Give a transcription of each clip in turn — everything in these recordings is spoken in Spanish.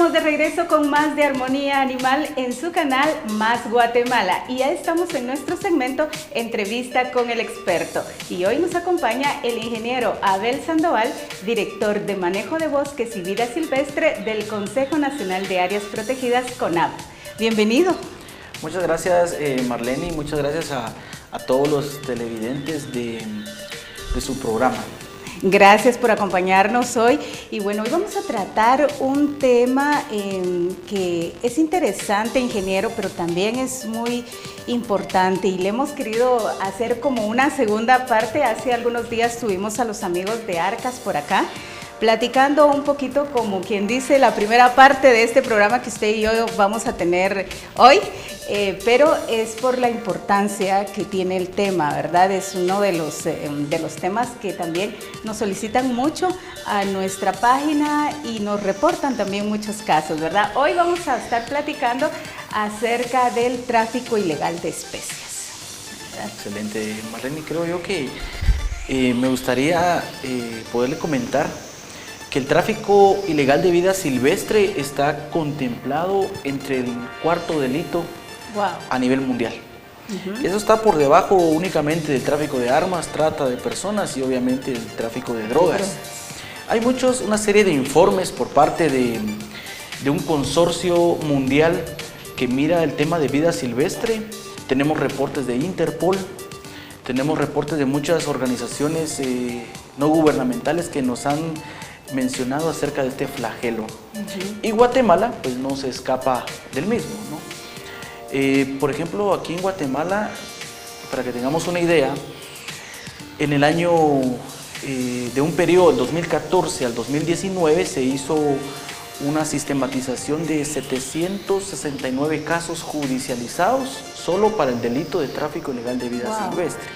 estamos de regreso con más de Armonía Animal en su canal Más Guatemala y ya estamos en nuestro segmento Entrevista con el Experto y hoy nos acompaña el ingeniero Abel Sandoval, director de Manejo de Bosques y Vida Silvestre del Consejo Nacional de Áreas Protegidas, CONAV. Bienvenido. Muchas gracias Marlene y muchas gracias a todos los televidentes de su programa. Gracias por acompañarnos hoy y bueno, hoy vamos a tratar un tema que es interesante, ingeniero, pero también es muy importante y le hemos querido hacer como una segunda parte. Hace algunos días tuvimos a los amigos de Arcas por acá, platicando un poquito como quien dice la primera parte de este programa que usted y yo vamos a tener hoy, pero es por la importancia que tiene el tema, ¿verdad? Es uno de los temas que también nos solicitan mucho a nuestra página y nos reportan también muchos casos, ¿verdad? Hoy vamos a estar platicando acerca del tráfico ilegal de especies, ¿verdad? Excelente, Marlene. Creo yo que me gustaría poderle comentar que el tráfico ilegal de vida silvestre está contemplado entre el cuarto delito a nivel mundial. Eso está por debajo únicamente del tráfico de armas, trata de personas y obviamente el tráfico de drogas. Hay una serie de informes por parte de un consorcio mundial que mira el tema de vida silvestre. Tenemos reportes de Interpol, tenemos reportes de muchas organizaciones no gubernamentales que nos han mencionado acerca de este flagelo. Y Guatemala pues no se escapa del mismo, ¿no? Por ejemplo, aquí en Guatemala, para que tengamos una idea, en el año de un periodo, del 2014 al 2019, se hizo una sistematización de 769 casos judicializados solo para el delito de tráfico ilegal de vida silvestre.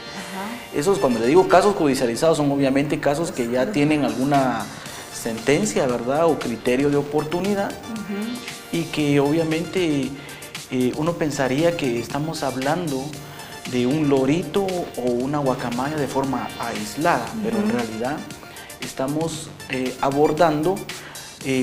Esos, cuando le digo casos judicializados, son obviamente casos que ya tienen alguna sentencia, ¿verdad? O criterio de oportunidad y que obviamente uno pensaría que estamos hablando de un lorito o una guacamaya de forma aislada, pero en realidad estamos abordando,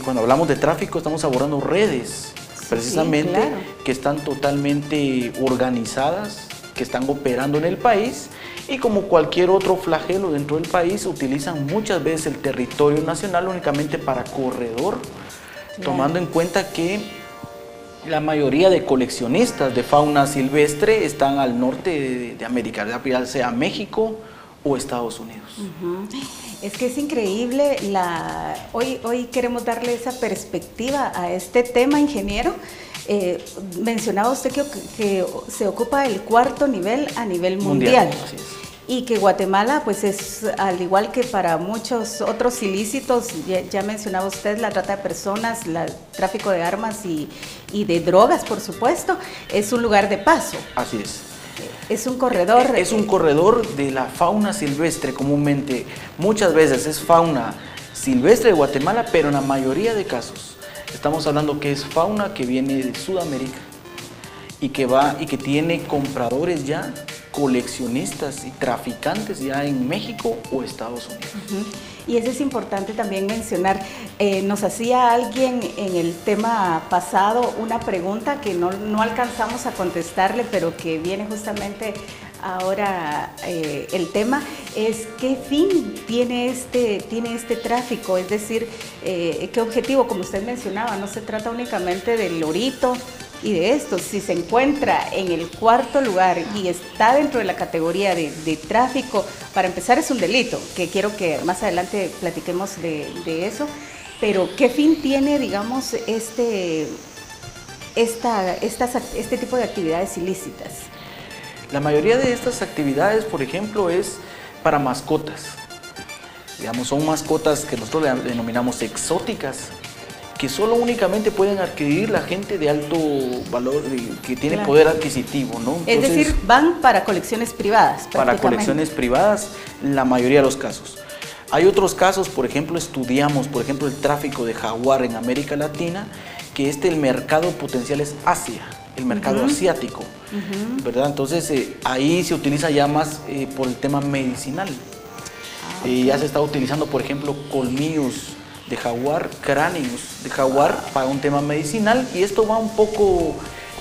cuando hablamos de tráfico, estamos abordando redes precisamente que están totalmente organizadas, que están operando en el país. Y como cualquier otro flagelo dentro del país, utilizan muchas veces el territorio nacional únicamente para corredor, tomando en cuenta que la mayoría de coleccionistas de fauna silvestre están al norte de América, ya sea México o Estados Unidos. Es que es increíble, hoy queremos darle esa perspectiva a este tema, ingeniero. Mencionaba usted que se ocupa el cuarto nivel a nivel mundial. Así es. Y que Guatemala, pues es al igual que para muchos otros ilícitos, ya mencionaba usted la trata de personas, el tráfico de armas y de drogas, por supuesto, es un lugar de paso. Así es. Es un corredor. Es un corredor de la fauna silvestre comúnmente. Muchas veces es fauna silvestre de Guatemala, pero en la mayoría de casos estamos hablando que es fauna que viene de Sudamérica y que tiene compradores ya, coleccionistas y traficantes ya en México o Estados Unidos. Y eso es importante también mencionar. Nos hacía alguien en el tema pasado una pregunta que no alcanzamos a contestarle, pero que viene justamente ahora el tema, es qué fin tiene este tráfico, es decir, qué objetivo, como usted mencionaba, no se trata únicamente del lorito y de esto. Si se encuentra en el cuarto lugar y está dentro de la categoría de tráfico, para empezar es un delito, que quiero que más adelante platiquemos de eso, pero ¿qué fin tiene, digamos, este tipo de actividades ilícitas? La mayoría de estas actividades, por ejemplo, es para mascotas. Digamos, son mascotas que nosotros denominamos exóticas, que solo únicamente pueden adquirir la gente de alto valor, que tiene poder adquisitivo, ¿no? Entonces, es decir, van para colecciones privadas. Para colecciones privadas, la mayoría de los casos. Hay otros casos, por ejemplo, estudiamos, por ejemplo, el tráfico de jaguar en América Latina, que el mercado potencial es Asia, el mercado asiático, ¿verdad? Entonces, ahí se utiliza ya más por el tema medicinal. Ya se está utilizando, por ejemplo, colmillos de jaguar cráneos, de jaguar para un tema medicinal, y esto va un poco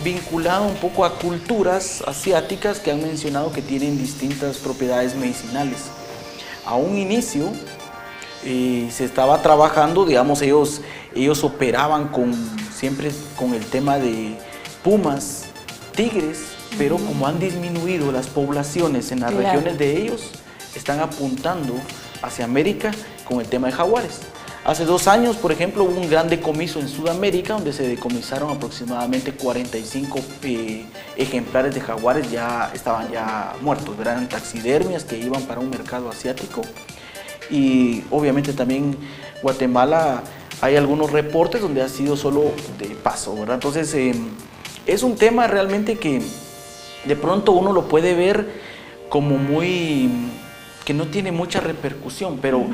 vinculado un poco a culturas asiáticas que han mencionado que tienen distintas propiedades medicinales. A un inicio se estaba trabajando, digamos, ellos operaban siempre con el tema de pumas, tigres, pero como han disminuido las poblaciones en las regiones de ellos, están apuntando hacia América con el tema de jaguares. Hace 2 años, por ejemplo, hubo un gran decomiso en Sudamérica donde se decomisaron aproximadamente 45 ejemplares de jaguares, estaban ya muertos, eran taxidermias que iban para un mercado asiático. Y obviamente también Guatemala hay algunos reportes donde ha sido solo de paso, ¿verdad? Entonces es un tema realmente que de pronto uno lo puede ver como que no tiene mucha repercusión, pero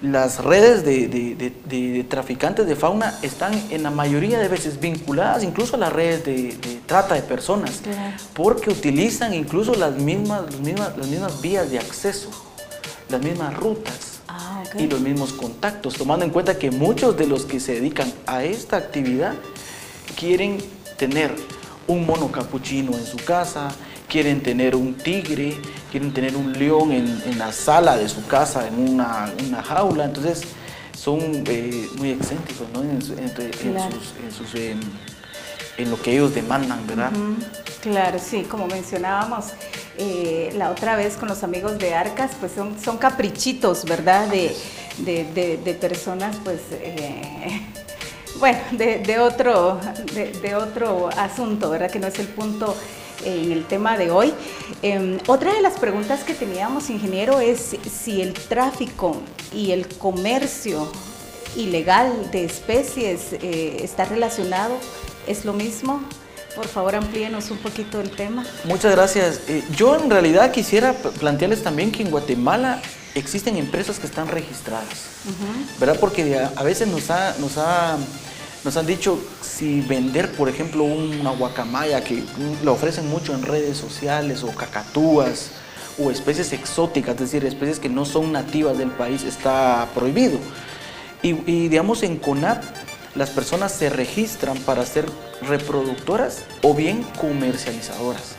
las redes de traficantes de fauna están en la mayoría de veces vinculadas incluso a las redes de trata de personas, porque utilizan incluso las mismas vías de acceso, las mismas rutas y los mismos contactos, tomando en cuenta que muchos de los que se dedican a esta actividad quieren tener un mono capuchino en su casa, quieren tener un tigre, quieren tener un león en la sala de su casa, en una jaula. Entonces son muy excéntricos, ¿no? en lo que ellos demandan, ¿verdad? Claro, sí, como mencionábamos la otra vez con los amigos de Arcas, pues son caprichitos, ¿verdad? De personas, pues, bueno, de otro asunto, ¿verdad? Que no es el punto en el tema de hoy. Otra de las preguntas que teníamos, ingeniero, es si el tráfico y el comercio ilegal de especies está relacionado, ¿es lo mismo? Por favor, amplíenos un poquito el tema. Muchas gracias. Yo en realidad quisiera plantearles también que en Guatemala existen empresas que están registradas, ¿verdad? Porque a veces nos han dicho si vender, por ejemplo, una guacamaya, que lo ofrecen mucho en redes sociales, o cacatúas, o especies exóticas, es decir, especies que no son nativas del país, está prohibido. Y digamos, en CONAP las personas se registran para ser reproductoras o bien comercializadoras.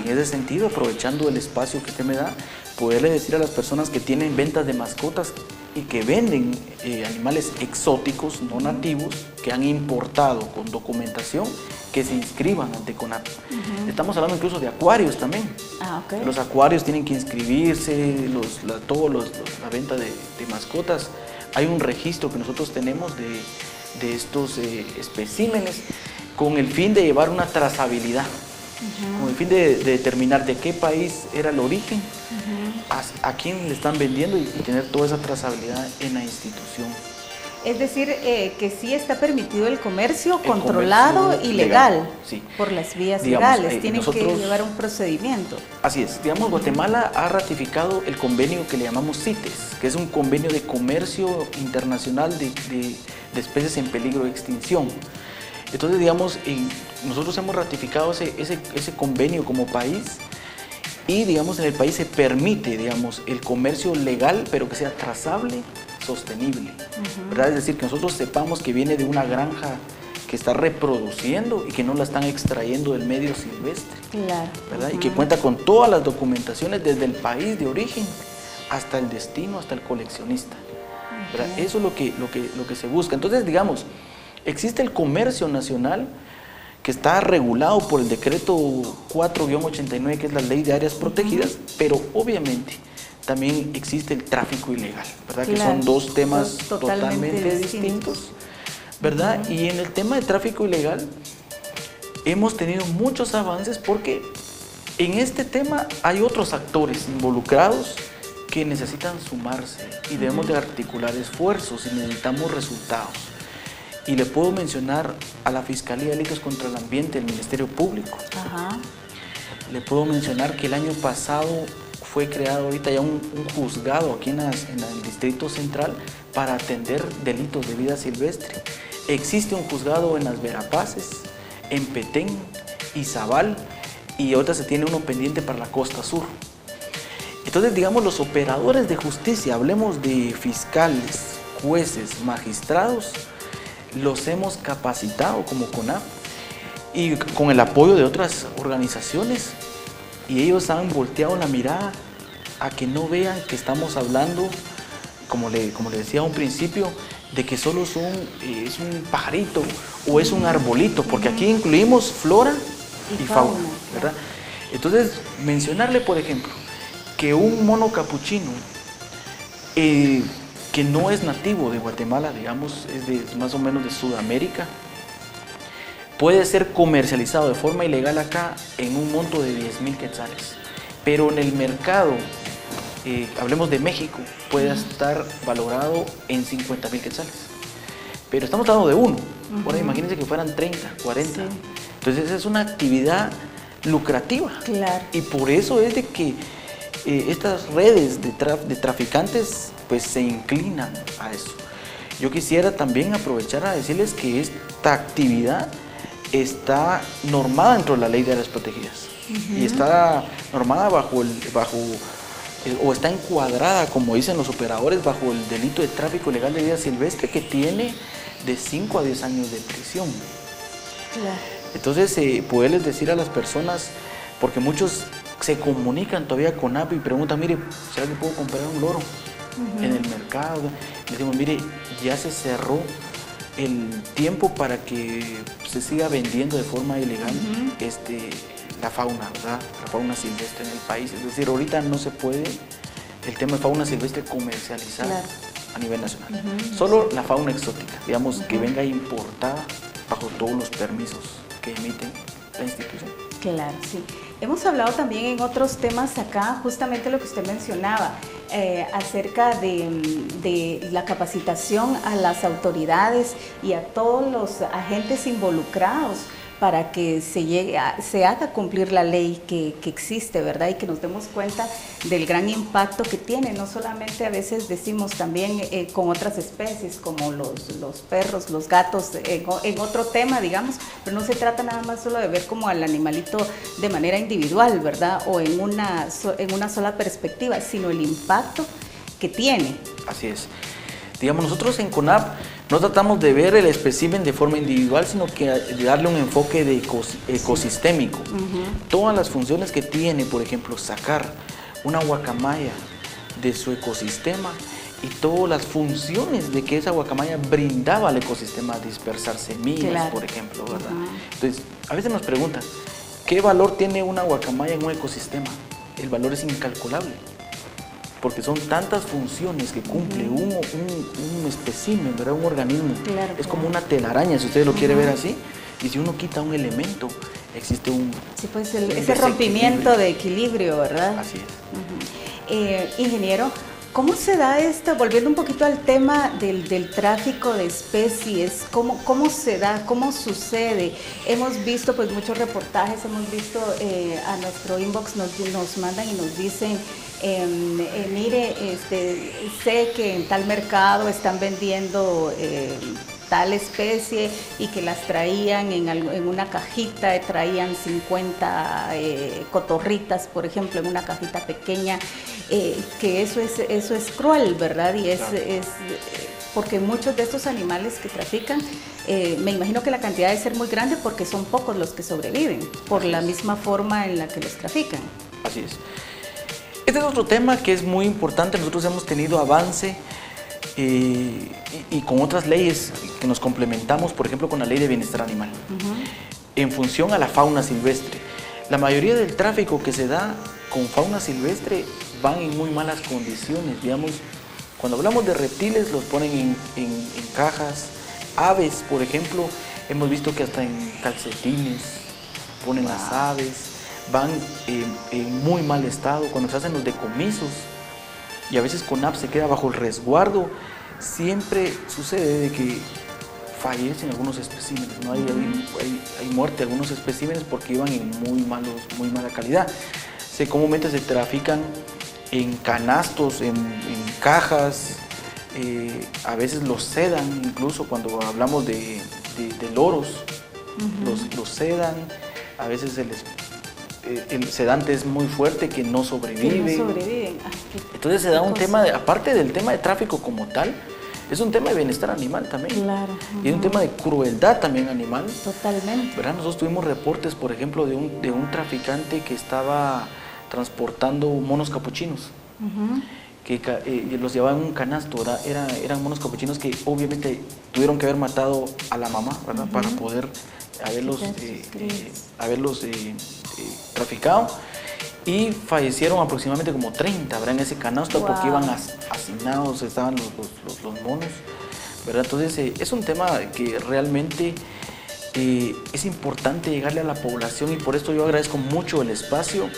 En ese sentido, aprovechando el espacio que usted me da, poderle decir a las personas que tienen ventas de mascotas y que venden animales exóticos, no nativos, que han importado con documentación, que se inscriban ante CONAP. Estamos hablando incluso de acuarios también. Los acuarios tienen que inscribirse, la venta de mascotas. Hay un registro que nosotros tenemos de estos especímenes con el fin de llevar una trazabilidad, con el fin de determinar de qué país era el origen, a quién le están vendiendo y tener toda esa trazabilidad en la institución. Es decir, que sí está permitido el comercio controlado y legal, sí, por las vías digamos, legales. Tienen que llevar un procedimiento. Así es. Digamos, Guatemala ha ratificado el convenio que le llamamos CITES, que es un convenio de comercio internacional de especies en peligro de extinción. Entonces, digamos, nosotros hemos ratificado ese convenio como país, y, digamos, en el país se permite, digamos, el comercio legal, pero que sea trazable, sostenible, ¿verdad? Es decir, que nosotros sepamos que viene de una granja que está reproduciendo y que no la están extrayendo del medio silvestre, ¿verdad? Y que cuenta con todas las documentaciones desde el país de origen hasta el destino, hasta el coleccionista, ¿verdad? Eso es lo que se busca. Entonces, digamos, existe el comercio nacional que está regulado por el decreto 4-89, que es la ley de áreas protegidas, pero obviamente también existe el tráfico ilegal, ¿verdad? Que son dos temas totalmente distintos, ¿verdad? Y en el tema de tráfico ilegal hemos tenido muchos avances, porque en este tema hay otros actores involucrados que necesitan sumarse y debemos de articular esfuerzos y necesitamos resultados. Y le puedo mencionar a la Fiscalía de Delitos contra el Ambiente del Ministerio Público. Le puedo mencionar que el año pasado fue creado ahorita ya un juzgado aquí en el Distrito Central para atender delitos de vida silvestre. Existe un juzgado en las Verapaces, en Petén, Izabal, y ahorita se tiene uno pendiente para la costa sur. Entonces, digamos, los operadores de justicia, hablemos de fiscales, jueces, magistrados, los hemos capacitado como CONAP y con el apoyo de otras organizaciones, y ellos han volteado la mirada a que no vean que estamos hablando, como le decía a un principio, de que solo es un pajarito o es un arbolito, porque aquí incluimos flora y fauna, ¿verdad? Entonces, mencionarle, por ejemplo, que un mono capuchino que no es nativo de Guatemala, digamos, es más o menos de Sudamérica, puede ser comercializado de forma ilegal acá en un monto de 10,000 quetzales, pero en el mercado, hablemos de México, puede estar valorado en 50,000 quetzales. Pero estamos hablando de uno. Ahora imagínense que fueran 30, 40. Sí. Entonces es una actividad lucrativa. Claro. Y por eso es de que estas redes de traficantes pues se inclinan a eso. Yo quisiera también aprovechar a decirles que esta actividad está normada dentro de la ley de áreas protegidas. Y está normada o está encuadrada, como dicen los operadores, bajo el delito de tráfico ilegal de vida silvestre, que tiene de 5 a 10 años de prisión. Claro. Entonces, poderles decir a las personas, porque muchos se comunican todavía con API y preguntan, mire, ¿será que puedo comprar un loro en el mercado? Le decimos, mire, ya se cerró el tiempo para que se siga vendiendo de forma ilegal la fauna, ¿verdad? La fauna silvestre en el país. Es decir, ahorita no se puede el tema de fauna silvestre comercializar a nivel nacional. Solo la fauna exótica, digamos, que venga importada bajo todos los permisos que emite la institución. Claro, sí. Hemos hablado también en otros temas acá, justamente lo que usted mencionaba, acerca de la capacitación a las autoridades y a todos los agentes involucrados para que se haga cumplir la ley que existe, ¿verdad? Y que nos demos cuenta del gran impacto que tiene. No solamente a veces decimos también con otras especies, como los perros, los gatos, en otro tema, digamos, pero no se trata nada más solo de ver como al animalito de manera individual, ¿verdad? O en una sola perspectiva, sino el impacto que tiene. Así es. Digamos, nosotros en CONAP no tratamos de ver el espécimen de forma individual, sino que de darle un enfoque ecosistémico. Todas las funciones que tiene, por ejemplo, sacar una guacamaya de su ecosistema y todas las funciones de que esa guacamaya brindaba al ecosistema, dispersar semillas, por ejemplo, ¿verdad? Entonces, a veces nos preguntan, ¿qué valor tiene una guacamaya en un ecosistema? El valor es incalculable, porque son tantas funciones que cumple un espécimen, ¿verdad? Un organismo. Es como una telaraña, si usted lo quiere ver así, y si uno quita un elemento, existe un... Sí, pues ese rompimiento de equilibrio, ¿verdad? Así es. Ingeniero, ¿cómo se da esto? Volviendo un poquito al tema del tráfico de especies, ¿cómo se da? ¿Cómo sucede? Hemos visto pues muchos reportajes, hemos visto a nuestro inbox nos mandan y nos dicen, mire, sé que en tal mercado están vendiendo tal especie y que las traían en una cajita, traían 50 cotorritas, por ejemplo, en una cajita pequeña, que eso es cruel, ¿verdad? Y es porque muchos de estos animales que trafican, me imagino que la cantidad debe ser muy grande porque son pocos los que sobreviven, por la misma forma en la que los trafican. Así es. Este es otro tema que es muy importante. Nosotros hemos tenido avance y con otras leyes que nos complementamos, por ejemplo, con la ley de bienestar animal, en función a la fauna silvestre. La mayoría del tráfico que se da con fauna silvestre van en muy malas condiciones. Digamos, cuando hablamos de reptiles, los ponen en cajas. Aves, por ejemplo, hemos visto que hasta en calcetines ponen las aves. Van en muy mal estado. Cuando se hacen los decomisos y a veces CONAP se queda bajo el resguardo, siempre sucede de que fallecen algunos especímenes, ¿no? Hay muerte de algunos especímenes porque iban en muy mala calidad. Comúnmente se trafican en canastos, en cajas, a veces los sedan, incluso cuando hablamos de loros, los sedan, a veces el sedante es muy fuerte que no sobrevive. Que no sobreviven. Entonces se da un tema, aparte del tema de tráfico como tal, es un tema de bienestar animal también. Claro. Y es un tema de crueldad también animal. Totalmente. ¿Verdad? Nosotros tuvimos reportes, por ejemplo, de un traficante que estaba transportando monos capuchinos. Que los llevaba en un canasto, ¿verdad? Eran monos capuchinos que obviamente tuvieron que haber matado a la mamá, ¿verdad? Para poder haberlos traficado, y fallecieron aproximadamente como 30, ¿verdad? En ese canasto, porque iban hacinados, estaban los monos, ¿verdad? Entonces es un tema que realmente es importante llegarle a la población, y por esto yo agradezco mucho el espacio,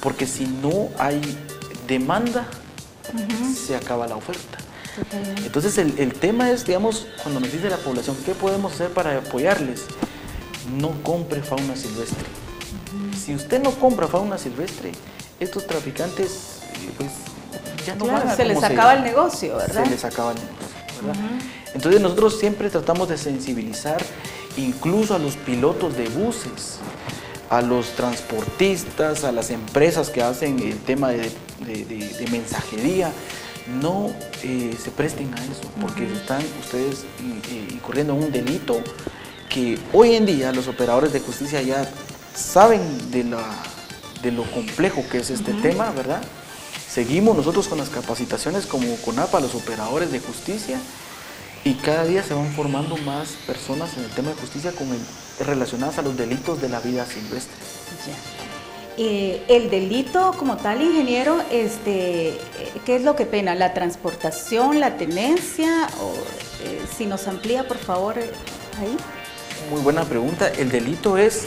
porque si no hay demanda, se acaba la oferta. Totalmente. Entonces el tema es, digamos, cuando nos dice la población, ¿qué podemos hacer para apoyarles? No compre fauna silvestre. Si usted no compra fauna silvestre, estos traficantes pues ya no van a... Se les acaba el negocio, ¿verdad? Se les acaba el negocio, ¿verdad? Entonces nosotros siempre tratamos de sensibilizar incluso a los pilotos de buses, a los transportistas, a las empresas que hacen el tema de mensajería. No se presten a eso, porque están ustedes incurriendo en un delito que hoy en día los operadores de justicia ya saben de lo complejo que es este tema, ¿verdad? Seguimos nosotros con las capacitaciones como CONAPA, los operadores de justicia, y cada día se van formando más personas en el tema de justicia relacionadas a los delitos de la vida silvestre. Ya. El delito como tal, ingeniero, ¿qué es lo que pena? ¿La transportación, la tenencia? O, si nos amplía, por favor, ahí. Muy buena pregunta. El delito es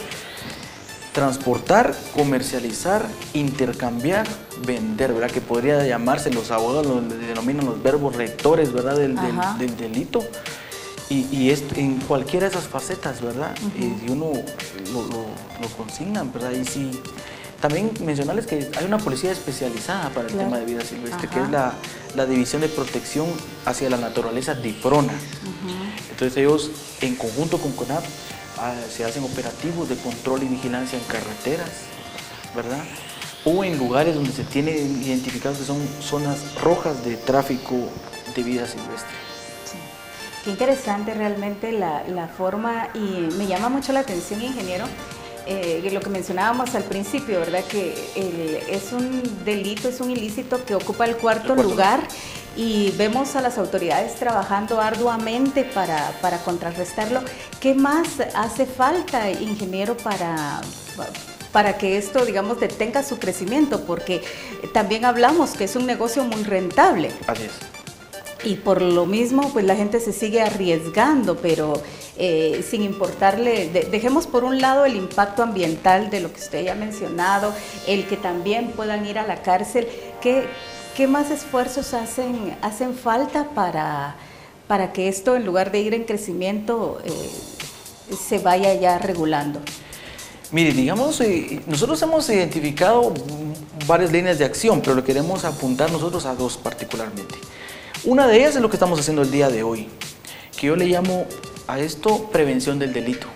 transportar, comercializar, intercambiar, vender, ¿verdad? Que podría llamarse, los abogados lo denominan los verbos rectores, ¿verdad? Del delito. Y es en cualquiera de esas facetas, ¿verdad? Y uno lo consignan, ¿verdad? Y sí, también mencionarles que hay una policía especializada para el tema de vida silvestre, que es la División de Protección hacia la Naturaleza DIPRONA. Entonces ellos, en conjunto con CONAP, se hacen operativos de control y vigilancia en carreteras, ¿verdad? O en lugares donde se tienen identificados que son zonas rojas de tráfico de vida silvestre. Sí. Qué interesante realmente la forma, y me llama mucho la atención, ingeniero, lo que mencionábamos al principio, ¿verdad? Que es un delito, es un ilícito que ocupa el cuarto lugar, y vemos a las autoridades trabajando arduamente para contrarrestarlo. ¿Qué más hace falta, ingeniero, para que esto, digamos, detenga su crecimiento? Porque también hablamos que es un negocio muy rentable. Así es. Y por lo mismo, pues la gente se sigue arriesgando, pero sin importarle, dejemos por un lado el impacto ambiental de lo que usted ya ha mencionado, el que también puedan ir a la cárcel. ¿Qué más esfuerzos hacen falta para que esto, en lugar de ir en crecimiento, se vaya ya regulando? Mire, digamos, nosotros hemos identificado varias líneas de acción, pero lo queremos apuntar nosotros a dos particularmente. Una de ellas es lo que estamos haciendo el día de hoy, que yo le llamo a esto prevención del delito.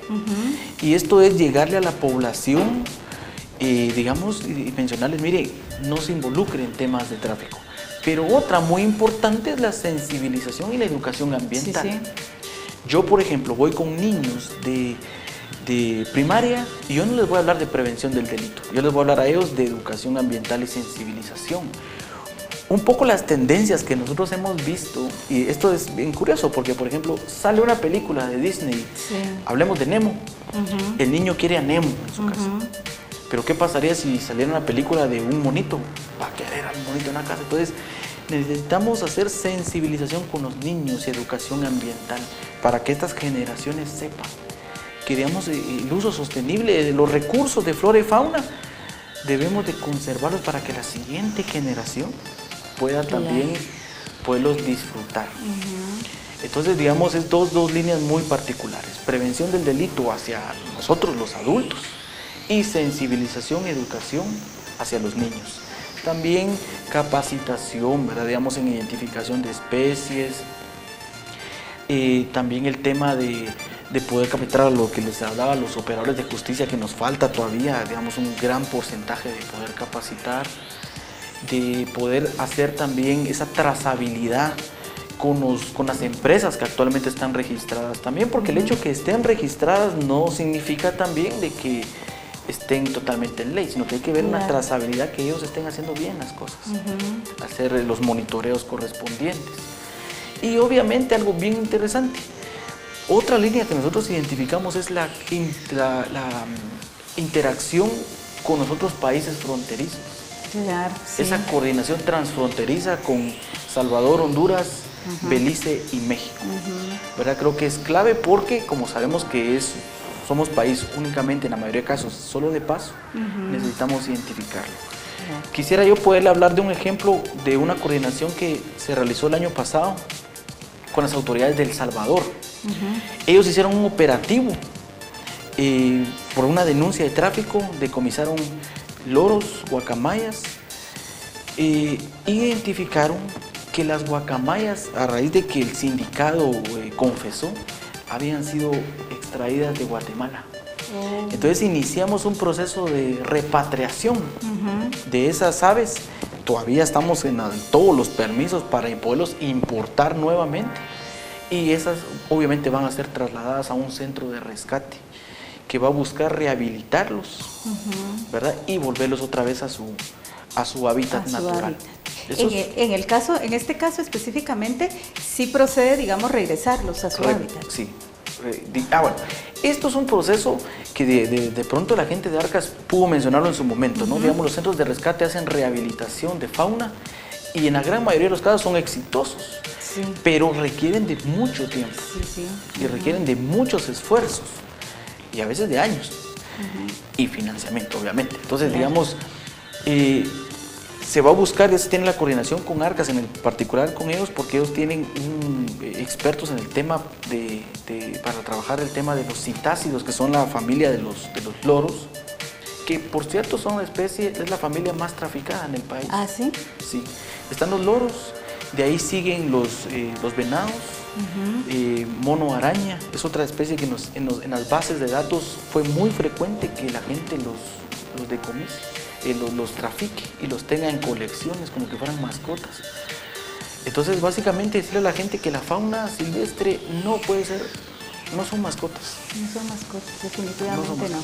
Y esto es llegarle a la población, digamos, y mencionarles, mire, no se involucre en temas de tráfico. Pero otra muy importante es la sensibilización y la educación ambiental. Sí. Yo, por ejemplo, voy con niños de primaria y yo no les voy a hablar de prevención del delito. Yo les voy a hablar a ellos de educación ambiental y sensibilización. Un poco las tendencias que nosotros hemos visto, y esto es bien curioso porque, por ejemplo, sale una película de Disney, hablemos de Nemo, el niño quiere a Nemo en su casa. Pero ¿qué pasaría si saliera una película de un monito? Va a querer al monito en la casa. Entonces necesitamos hacer sensibilización con los niños y educación ambiental para que estas generaciones sepan que, digamos, el uso sostenible de los recursos de flora y fauna debemos de conservarlos para que la siguiente generación pueda también poderlos disfrutar. Entonces, digamos, es dos líneas muy particulares: prevención del delito hacia nosotros los adultos y sensibilización y educación hacia los niños. También capacitación, ¿verdad? Digamos, en identificación de especies. También el tema de poder capacitar a lo que les hablaba a los operadores de justicia, que nos falta todavía, digamos, un gran porcentaje de poder capacitar, de poder hacer también esa trazabilidad con las empresas que actualmente están registradas también, porque el hecho que estén registradas no significa también de que estén totalmente en ley, sino que hay que ver una trazabilidad, que ellos estén haciendo bien las cosas, hacer los monitoreos correspondientes. Y obviamente algo bien interesante, otra línea que nosotros identificamos es la interacción con los otros países fronterizos. Claro, sí. Esa coordinación transfronteriza con Salvador, Honduras, Belice y México. ¿Verdad? Creo que es clave porque, como sabemos que somos país únicamente, en la mayoría de casos, solo de paso, necesitamos identificarlo. Quisiera yo poderle hablar de un ejemplo de una coordinación que se realizó el año pasado con las autoridades de El Salvador. Ellos hicieron un operativo por una denuncia de tráfico, decomisaron loros, guacamayas, identificaron que las guacamayas, a raíz de que el sindicato confesó, habían sido extraídas de Guatemala. Entonces iniciamos un proceso de repatriación de esas aves. Todavía estamos en todos los permisos para poderlos importar nuevamente, y esas obviamente van a ser trasladadas a un centro de rescate que va a buscar rehabilitarlos, ¿verdad? Y volverlos otra vez a su hábitat natural. En este caso específicamente, sí procede, digamos, regresarlos a su hábitat. Sí. Bueno, esto es un proceso que de pronto la gente de Arcas pudo mencionarlo en su momento, ¿no? Digamos, los centros de rescate hacen rehabilitación de fauna y en la gran mayoría de los casos son exitosos, pero requieren de mucho tiempo y requieren de muchos esfuerzos y a veces de años y financiamiento, obviamente. Entonces, digamos, se va a buscar, ya se tiene la coordinación con Arcas, en el particular con ellos, porque ellos tienen expertos en el tema para trabajar el tema de los citácidos, que son la familia de los loros, que por cierto son la especie, es la familia más traficada en el país. ¿Ah, sí? Sí. Están los loros, de ahí siguen los venados, mono araña, es otra especie que en las bases de datos fue muy frecuente que la gente los decomise. Los trafique y los tenga en colecciones como que fueran mascotas. Entonces, básicamente decirle a la gente que la fauna silvestre no son mascotas. No son mascotas, definitivamente no.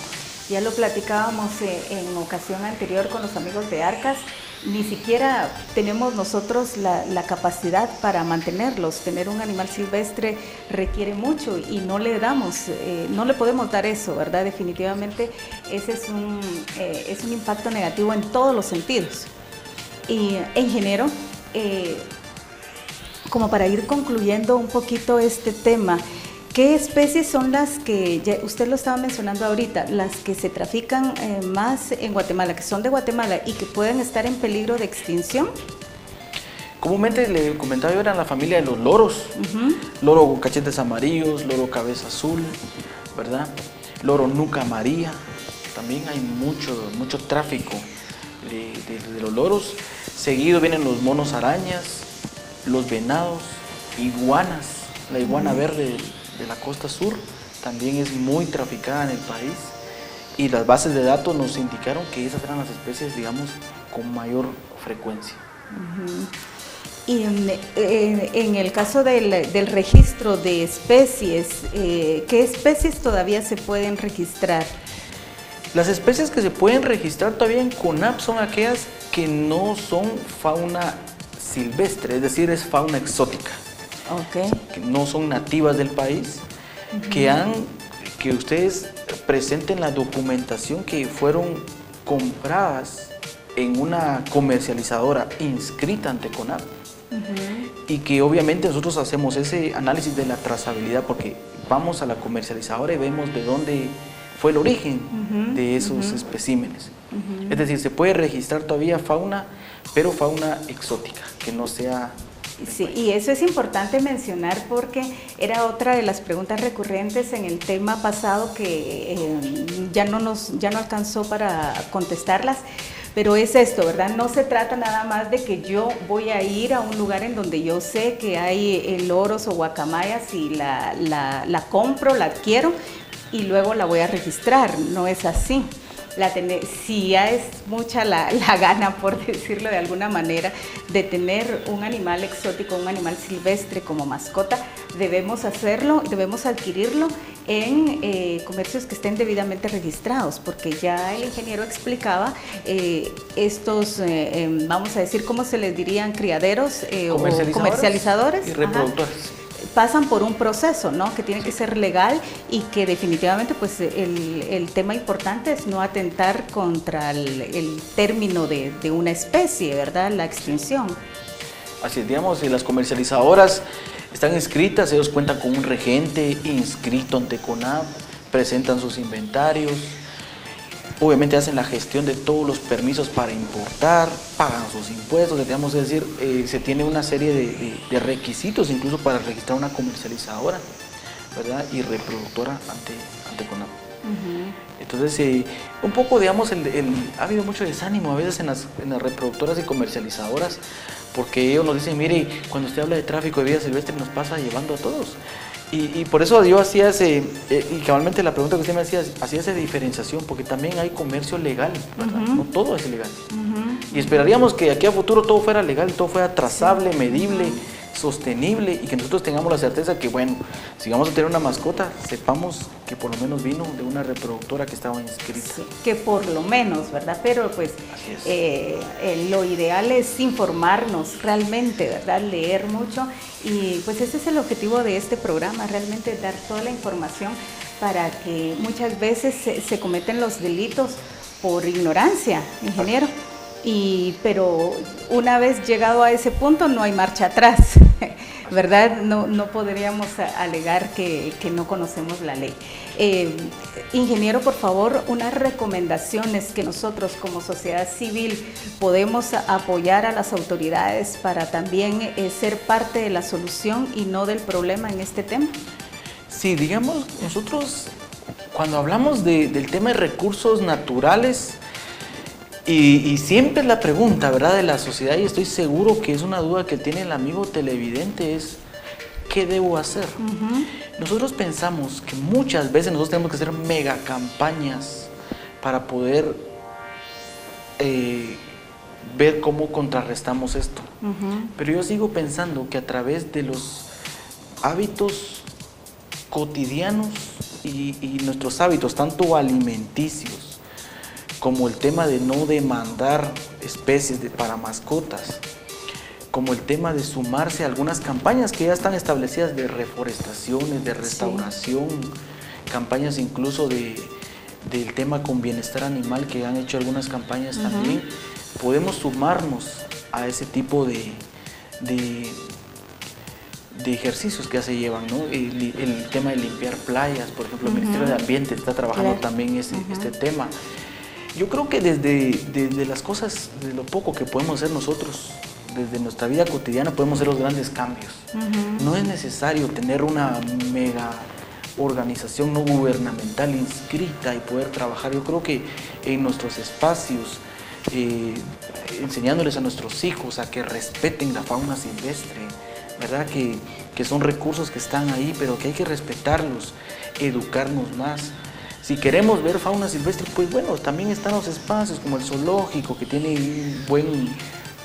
Ya lo platicábamos en ocasión anterior con los amigos de Arcas, ni siquiera tenemos nosotros la capacidad para mantenerlos. Tener un animal silvestre requiere mucho y no le podemos dar eso, ¿verdad? Definitivamente ese es un impacto negativo en todos los sentidos. Y ingeniero, como para ir concluyendo un poquito este tema, ¿qué especies son las que, ya usted lo estaba mencionando ahorita, las que se trafican más en Guatemala, que son de Guatemala y que pueden estar en peligro de extinción? Comúnmente le comentaba yo, eran la familia de los loros, loro con cachetes amarillos, loro cabeza azul, ¿verdad? Loro nuca amarilla, también hay mucho tráfico de los loros. Seguido vienen los monos arañas, los venados, iguanas, la iguana verde de la costa sur también es muy traficada en el país, y las bases de datos nos indicaron que esas eran las especies, digamos, con mayor frecuencia. Y en el caso del registro de especies, ¿qué especies todavía se pueden registrar? Las especies que se pueden registrar todavía en CONAP son aquellas que no son fauna silvestre, es decir, es fauna exótica. Que no son nativas del país, que ustedes presenten la documentación que fueron compradas en una comercializadora inscrita ante CONAP, y que obviamente nosotros hacemos ese análisis de la trazabilidad, porque vamos a la comercializadora y vemos de dónde fue el origen de esos especímenes. Es decir, se puede registrar todavía fauna, pero fauna exótica, que no sea... Sí, y eso es importante mencionar porque era otra de las preguntas recurrentes en el tema pasado que ya no alcanzó para contestarlas, pero es esto, ¿verdad? No se trata nada más de que yo voy a ir a un lugar en donde yo sé que hay loros o guacamayas y la compro, la adquiero y luego la voy a registrar, no es así. si ya es mucha la gana, por decirlo de alguna manera, de tener un animal exótico, un animal silvestre como mascota, debemos hacerlo, debemos adquirirlo en comercios que estén debidamente registrados, porque ya el ingeniero explicaba estos, vamos a decir, ¿cómo se les dirían? Criaderos o comercializadores y reproductores. Ajá. Pasan por un proceso, ¿no? Que tiene que ser legal y que definitivamente pues el tema importante es no atentar contra el término de una especie, ¿verdad? La extinción. Así es, digamos, si las comercializadoras están inscritas, ellos cuentan con un regente inscrito ante CONAV, presentan sus inventarios, obviamente hacen la gestión de todos los permisos para importar, pagan sus impuestos, digamos, es decir, se tiene una serie de requisitos incluso para registrar una comercializadora, ¿verdad? Y reproductora ante CONAV. Entonces, un poco, digamos, ha habido mucho desánimo a veces en las reproductoras y comercializadoras, porque ellos nos dicen, mire, cuando usted habla de tráfico de vida silvestre nos pasa llevando a todos. Y por eso yo hacía y cabalmente la pregunta que usted me hacía esa diferenciación, porque también hay comercio legal, ¿verdad? No todo es ilegal. Y esperaríamos que aquí a futuro todo fuera legal, todo fuera trazable, medible, sostenible, y que nosotros tengamos la certeza que, bueno, si vamos a tener una mascota, sepamos que por lo menos vino de una reproductora que estaba inscrita. Sí, que por lo menos, ¿verdad? Pero pues lo ideal es informarnos realmente, ¿verdad? Leer mucho, y pues ese es el objetivo de este programa, realmente dar toda la información para que muchas veces se cometen los delitos por ignorancia, ingeniero. Pero una vez llegado a ese punto no hay marcha atrás, ¿verdad? No podríamos alegar que no conocemos la ley. Ingeniero, por favor, unas recomendaciones que nosotros como sociedad civil podemos apoyar a las autoridades para también ser parte de la solución y no del problema en este tema. Sí, digamos, nosotros cuando hablamos del tema de recursos naturales, y siempre es la pregunta, ¿verdad?, de la sociedad, y estoy seguro que es una duda que tiene el amigo televidente, es ¿qué debo hacer? Nosotros pensamos que muchas veces nosotros tenemos que hacer mega campañas para poder ver cómo contrarrestamos esto. Pero yo sigo pensando que a través de los hábitos cotidianos y nuestros hábitos, tanto alimenticios, como el tema de no demandar especies para mascotas, como el tema de sumarse a algunas campañas que ya están establecidas de reforestaciones, de restauración, campañas incluso del tema con bienestar animal, que han hecho algunas campañas también, podemos sumarnos a ese tipo de ejercicios que ya se llevan, ¿no? El tema de limpiar playas, por ejemplo, el Ministerio de Ambiente está trabajando también este tema. Yo creo que desde las cosas, de lo poco que podemos hacer nosotros, desde nuestra vida cotidiana podemos hacer los grandes cambios. No es necesario tener una mega organización no gubernamental inscrita y poder trabajar. Yo creo que en nuestros espacios, enseñándoles a nuestros hijos a que respeten la fauna silvestre, ¿verdad? Que son recursos que están ahí, pero que hay que respetarlos, educarnos más. Si queremos ver fauna silvestre, pues bueno, también están los espacios como el zoológico, que tiene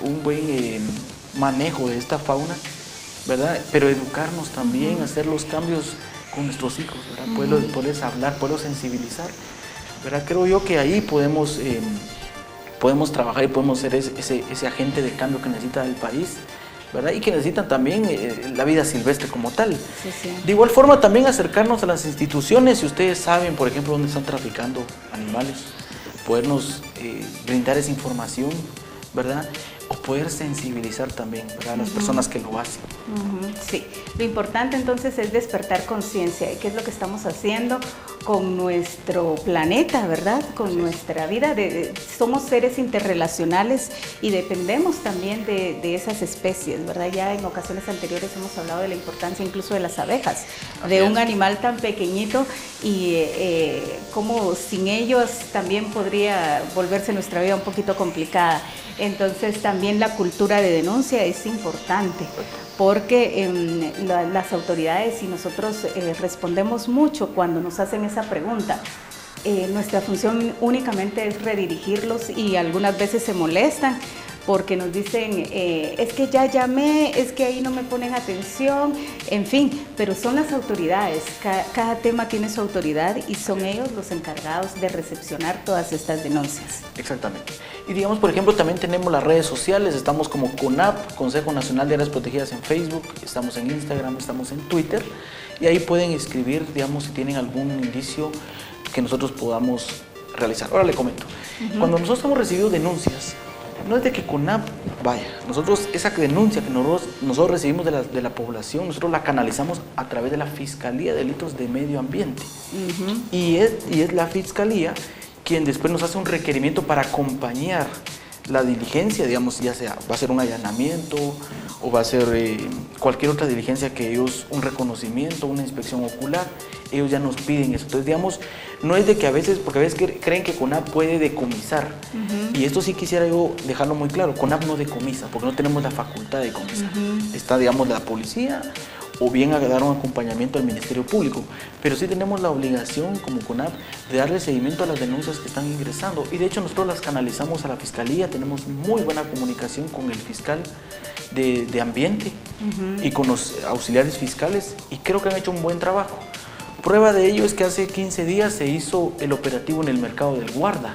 un buen manejo de esta fauna, ¿verdad? Pero educarnos también, hacer los cambios con nuestros hijos, ¿verdad? Poderles hablar, poderlos sensibilizar, ¿verdad? Creo yo que ahí podemos trabajar y podemos ser ese agente de cambio que necesita el país, ¿verdad? Y que necesitan también la vida silvestre como tal. De igual forma también acercarnos a las instituciones, si ustedes saben, por ejemplo, dónde están traficando animales, podernos brindar esa información, ¿verdad? O poder sensibilizar también, ¿verdad?, a las personas que lo hacen. Sí, lo importante entonces es despertar conciencia de qué es lo que estamos haciendo con nuestro planeta, ¿verdad? Con nuestra vida. Somos seres interrelacionales y dependemos también de esas especies, ¿verdad? Ya en ocasiones anteriores hemos hablado de la importancia incluso de las abejas, de un animal tan pequeñito, y cómo sin ellos también podría volverse nuestra vida un poquito complicada. Entonces también la cultura de denuncia es importante, porque las autoridades y nosotros respondemos mucho cuando nos hacen esa pregunta. nuestra función únicamente es redirigirlos y algunas veces se molestan porque nos dicen, es que ya llamé, es que ahí no me ponen atención, en fin, pero son las autoridades, cada tema tiene su autoridad y son ellos los encargados de recepcionar todas estas denuncias. Exactamente. Y digamos, por ejemplo, también tenemos las redes sociales, estamos como CONAP, Consejo Nacional de Áreas Protegidas en Facebook, estamos en Instagram, estamos en Twitter, y ahí pueden escribir, digamos, si tienen algún indicio que nosotros podamos realizar. Ahora le comento, cuando nosotros hemos recibido denuncias, no es de que CONAP vaya, nosotros esa denuncia que nosotros recibimos de la población, nosotros la canalizamos a través de la Fiscalía de Delitos de Medio Ambiente. Y es la Fiscalía quien después nos hace un requerimiento para acompañar la diligencia, digamos, ya sea, va a ser un allanamiento o va a ser cualquier otra diligencia que ellos, un reconocimiento, una inspección ocular, ellos ya nos piden eso. Entonces, digamos, no es de que a veces, porque a veces creen que CONAP puede decomisar, y esto sí quisiera yo dejarlo muy claro, CONAP no decomisa, porque no tenemos la facultad de decomisar. Está, digamos, la policía, o bien a dar un acompañamiento al Ministerio Público, pero sí tenemos la obligación como CONAP de darle seguimiento a las denuncias que están ingresando, y de hecho nosotros las canalizamos a la Fiscalía, tenemos muy buena comunicación con el fiscal de Ambiente y con los auxiliares fiscales, y creo que han hecho un buen trabajo. Prueba de ello es que hace 15 días se hizo el operativo en el mercado del Guarda,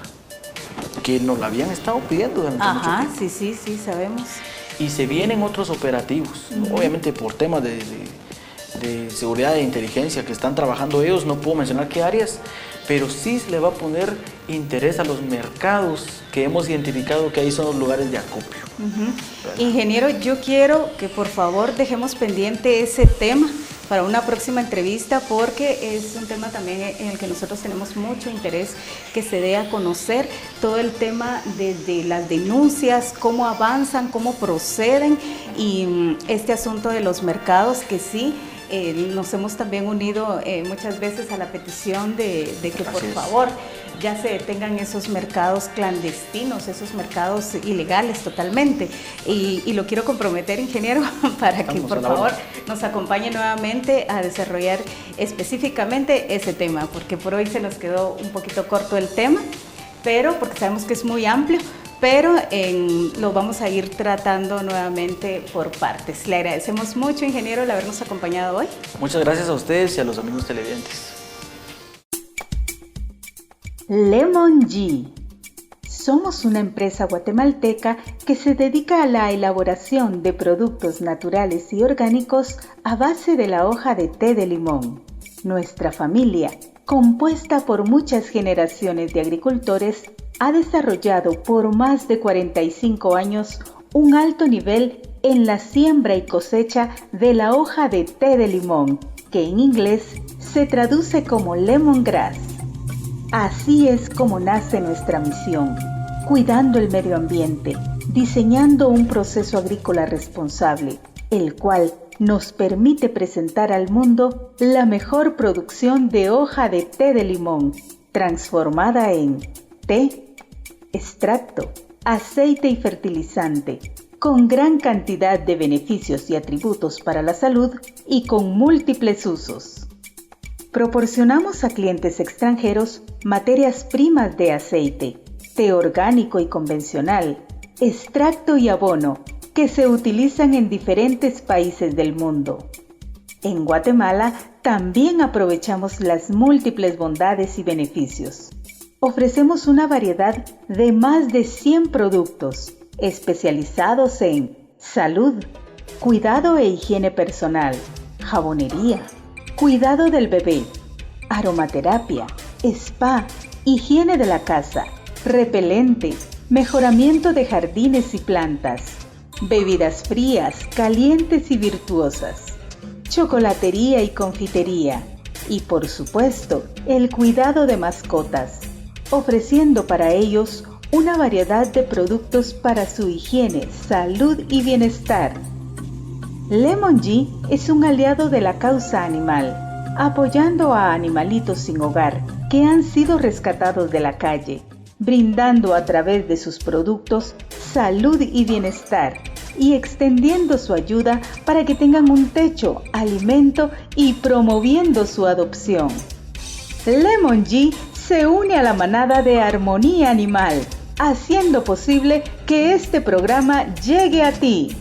que nos lo habían estado pidiendo durante mucho tiempo. Sí, sabemos. Y se vienen otros operativos, obviamente por temas de seguridad e inteligencia que están trabajando ellos, no puedo mencionar qué áreas, pero sí se le va a poner interés a los mercados que hemos identificado que ahí son los lugares de acopio. Ingeniero, yo quiero que por favor dejemos pendiente ese tema para una próxima entrevista, porque es un tema también en el que nosotros tenemos mucho interés que se dé a conocer todo el tema desde las denuncias, cómo avanzan, cómo proceden, y este asunto de los mercados que sí, nos hemos también unido muchas veces a la petición de que por favor ya se detengan esos mercados clandestinos, esos mercados ilegales totalmente. Y lo quiero comprometer, ingeniero, para que por favor nos acompañe nuevamente a desarrollar específicamente ese tema, porque por hoy se nos quedó un poquito corto el tema, pero porque sabemos que es muy amplio, pero lo vamos a ir tratando nuevamente por partes. Le agradecemos mucho, ingeniero, el habernos acompañado hoy. Muchas gracias a ustedes y a los amigos televidentes. Lemon G. Somos una empresa guatemalteca que se dedica a la elaboración de productos naturales y orgánicos a base de la hoja de té de limón. Nuestra familia, compuesta por muchas generaciones de agricultores, ha desarrollado por más de 45 años un alto nivel en la siembra y cosecha de la hoja de té de limón, que en inglés se traduce como lemongrass. Así es como nace nuestra misión, cuidando el medio ambiente, diseñando un proceso agrícola responsable, el cual nos permite presentar al mundo la mejor producción de hoja de té de limón, transformada en té, extracto, aceite y fertilizante, con gran cantidad de beneficios y atributos para la salud y con múltiples usos. Proporcionamos a clientes extranjeros materias primas de aceite, té orgánico y convencional, extracto y abono, que se utilizan en diferentes países del mundo. En Guatemala también aprovechamos las múltiples bondades y beneficios. Ofrecemos una variedad de más de 100 productos especializados en salud, cuidado e higiene personal, jabonería, cuidado del bebé, aromaterapia, spa, higiene de la casa, repelente, mejoramiento de jardines y plantas, bebidas frías, calientes y virtuosas, chocolatería y confitería, y por supuesto, el cuidado de mascotas, ofreciendo para ellos una variedad de productos para su higiene, salud y bienestar. Lemon G es un aliado de la causa animal, apoyando a animalitos sin hogar que han sido rescatados de la calle, brindando a través de sus productos salud y bienestar, y extendiendo su ayuda para que tengan un techo, alimento y promoviendo su adopción. Lemon G se une a la manada de Armonía Animal, haciendo posible que este programa llegue a ti.